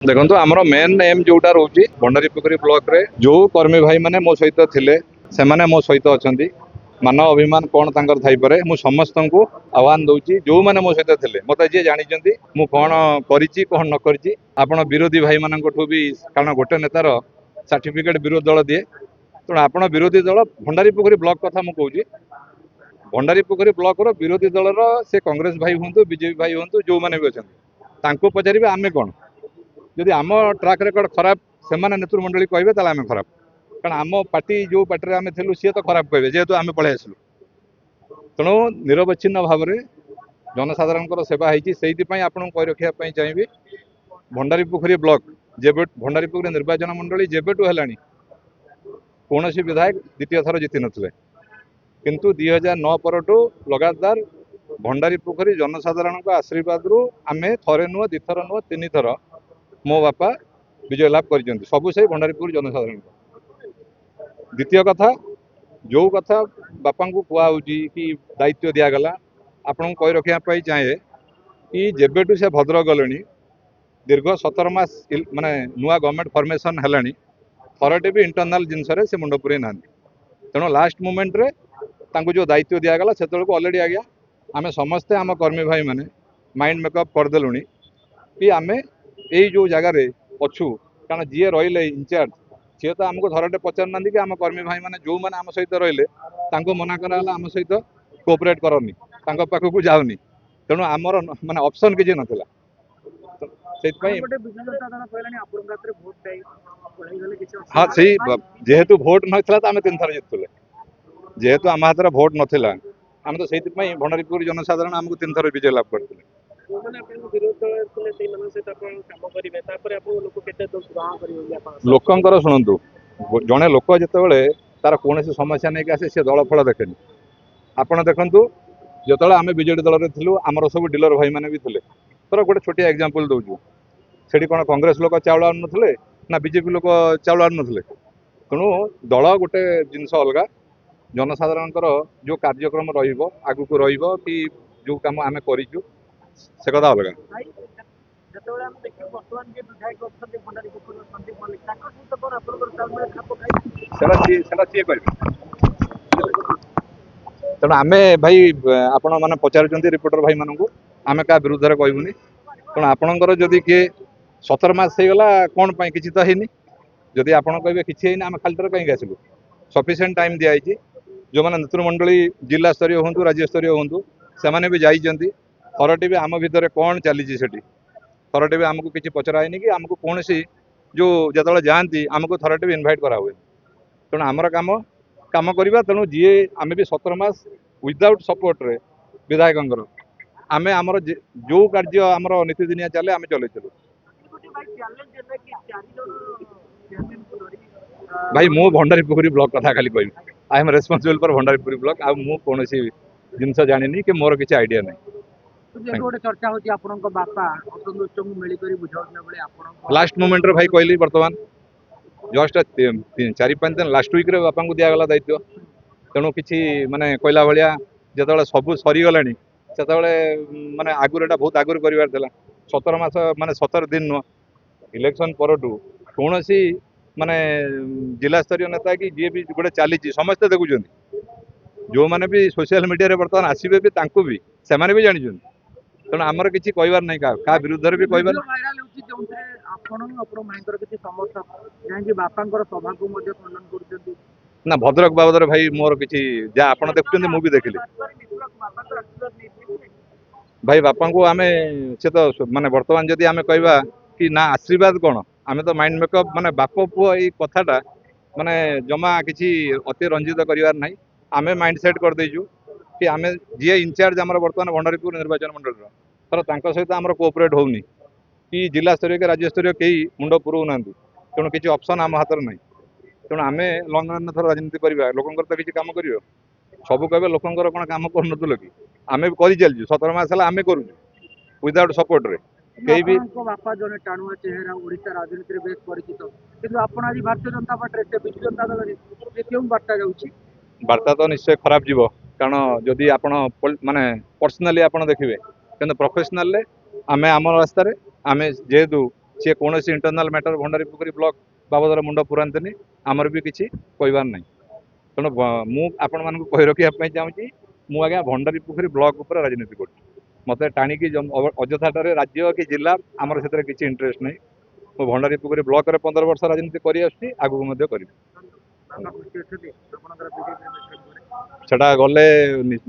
देखो आमर main M जोटा रोचे भंडारीपोखरी ब्लॉक रे जो कर्मी भाई माने मो सहित थिले से माने मो सहित अछंती मान अभिमान कौन तांकर थाई परे मु समस्त को आह्वान दउची जो माने मो सहित थिले मते जे जानि जंती मु कोन करिची कोन न करिची आपण विरोधी भाई माननठु भी कारण गोटे नेतार सर्टिफिकेट विरोधी दल दिए तेणु आपण विरोधी दल भंडारीपोखरी ब्लॉक कथा मु कहूची भंडारीपोखरी ब्लॉक रो विरोधी दल रो से कांग्रेस भाई हुंतु बीजेपी भाई हुंतु जो माने भी अछंती तांको पचारिबे आमे कोन जदि आम ट्राक रेकर्ड खराब से नेतृमंडली कहे आम खराब कारण आम पार्टी जो पार्टी आम थी सी तो खराब कहे जेहेतु आम पलि आसलु तेणु निरवच्छिन्न भाव में जनसाधारण सेवा होती आपको कही रखापी चाहिए भंडारीपोखरी ब्लॉक जेबे भंडारीपोखरी निर्वाचन मंडली जेबेटू है कौन विधायक द्वितीय थर जीति नथिले किंतु 2009 परठू लगातार भंडारीपोखरी जनसाधारण आशीर्वाद रु आम थरे नुह दिथर नुह तीन थर मो बापा विजय लाभ कर सबू से भंडारीपुर जनसाधारण द्वितीय कथा जो कथा बापा को कहुची कि दायित्व दिगला आपन कही रखापी चाहे कि जेबेटू से भद्रक गले दीर्घ 17 मास माने नुआ गवर्नमेंट फॉर्मेशन है थरटे भी इंटरनाल जिनस से मुंड पुरे ना तेणु लास्ट मोमेंट रे तांको जो दायित्व दिगला से अलरेडी आज्ञा आम समस्ते आम कर्मी भाई माने माइंड मेकअप करदेलु कि आम यही जो जगार अच्छु कारण जी रही इनचार्ज सी तो आमको थरटे पचार ना कि आम कर्मी भाई माने जो मैंने आम सहित रही मना कराला आम सहित कोऑपरेट करनी पाखक जाऊनी तेणु आमर माने ऑप्शन किसी नाला हाँ से जेहेतु भोट नाला तो आम 3 थर जीतुले जेहेतु आम हाथ में भोट नाला आम तो से भंडारीपुर जनसाधारण आमको 3 थर विजय लाभ करते लोकंर शुणु जड़े लोक जिते तार कौन समस्या नहीं आसे सी दल फल देखे आपड़ देखु जो आम विजेडी दल में थी आमर सब डीलर भाई मैंने भी थे तर गोटे छोटिया एग्जांपल दूसरी से कौन कांग्रेस लोक चाउल आनु ना ना बीजेपी लोक चाउल आनु तेणु दल गोटे जिनस अलग जनसाधारण जो कार्यक्रम रगू कि जो कम आम करूँ से कथा अलग तेणु आम भाई आपण मैंने पचार रिपोर्टर भाई मानू आम क्या विरुद्ध में कहबूनी तेणु आपणकर जदि किए 17 मास होगला कौन किसी तो है जदि आप कहे कि आम खाली कहीं आसलु सफिसीयंट टाइम दिखाई जो मैंने नेतृमंडली जिला स्तरीय हूँ राज्य स्तरीय हूँ से भी जाइए थरटे भी आम भितर कौन चली थरटे भी आमको किसी पचराएनि कि आमको कौन सी जो जो जाती आमको थरटे भी इनभाइट करा हुए तेणु आमर कम कम करवा तेणु जी आम भी 17 मास विदाउट सपोर्ट रे विधायक आम आमर जो कार्य आमर नीतिदिनिया चले आम चलू भाई मु भंडारीपोखरी ब्लॉक कथा खाली कह I am responsible for Bhandaripokhari block आ मु कौन जिनस जानी कि मोर किसी आइडिया नहीं लास्ट मोमेंट रे भाई कहली बर्तमान जस्ट 4-5 दिन लास्ट वीक रे बापा को दिगला दायित्व तेणु किसी माने कहला भाया जो सब सरीगला से माने आगुरी बहुत आगुरी कर 17 मास माने 17 दिन नुह इलेक्शन परठू कौन सी माने जिला स्तरीय नेता कि जी भी गोटे चली समस्ते देखुं जो मैंने भी सोशल मीडिया बर्तमान आसबे भी भी से भी जानी तेणु आमर किसी कहबार नहीं क्या विरुद्ध भी कहबार ना भद्रक बाबद भाई मोर किसी जहाँ आप देखुं मुझे देखिली भाई बापा को आम से तो माने बर्तमान जदि आम कहवा कि ना आशीर्वाद कौन आम तो माइंड मेकअप माने बाप पुओ ये कथाटा माने जमा किसी अति रंजित करार ना आम माइंड सेट कर देचु कि आम जी इनचार्ज आम बर्तमान भंडारीपुर निर्वाचन मंडल तर सहित आम कोऑपरेट होनी कि जिला स्तरीय के राज्य स्तरीय कई मुंड पुरौ ना तेणु किसी ऑप्शन आम हाथ में ना तेणु आम लंग थर राजनीति करवा लोक तो किसी कम कर सब कहे लोकर कौन कम कर कि आम भी कर चलु 17 मास आम करूँ विदाउट सपोर्ट रे कई भी बापा जने टाणुआ चेहरा ओडिशा राजनीति में बेस परिचित किंतु आपण आज भारतीय जनता पार्टी से विजु जनता दल रे केउ बार्ता जाउची बार्ता तो निश्चय खराब जीव कारण जदि आपण माने पर्सनाली आपण देखिबे किंतु प्रोफेशनल आम आम रास्तार आम जेहेतु सी कौन इंटरनाल मैटर भंडारीपोखरी ब्लॉक बाबद मुंड पुरांतनी आमर भी किसी कहबार ना तेणु मुझे कही रखा चाहूँगी मु आज्ञा भंडारीपोखरी ब्लॉक उपर राजनीति कर मत टाणिकी अଯଥାଟାରେ राज्य कि जिला आमर से किसी इंटरेस्ट नहीं मु भंडारीपोखरी ब्लॉक रे 15 वर्ष राजनीति करी आसुची आगु मध्य करी बाबा खुशी अछंती आपनकर बीजेपी में मिश्रण सेटा गले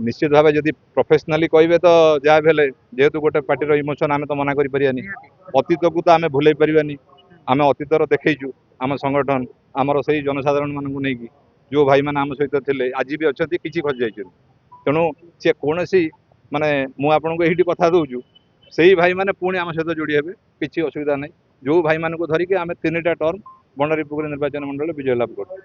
निश्चित भाव जदि प्रोफेशनाली कहे तो जहाँ भी जेहेतु गोटे पार्टी इमोशन आम तो मना करी परियानी अतीत को तो आम भूल पारानी आम अतीतर देखु आम संगठन आमर से जनसाधारण मानक नहीं जो भाई मैंने आम सहित थे आज भी अच्छा किसी खसी जाइए तेणु सी कौन माने मुझे कथा दूचु से ही भाई मैंने पुणी आम सहित जोड़ी हे किसी असुविधा नहीं जो भाई मान को धरिकी आम 3टा टर्म भंडारीपोखरी निर्वाचन मंडल विजय लाभ कर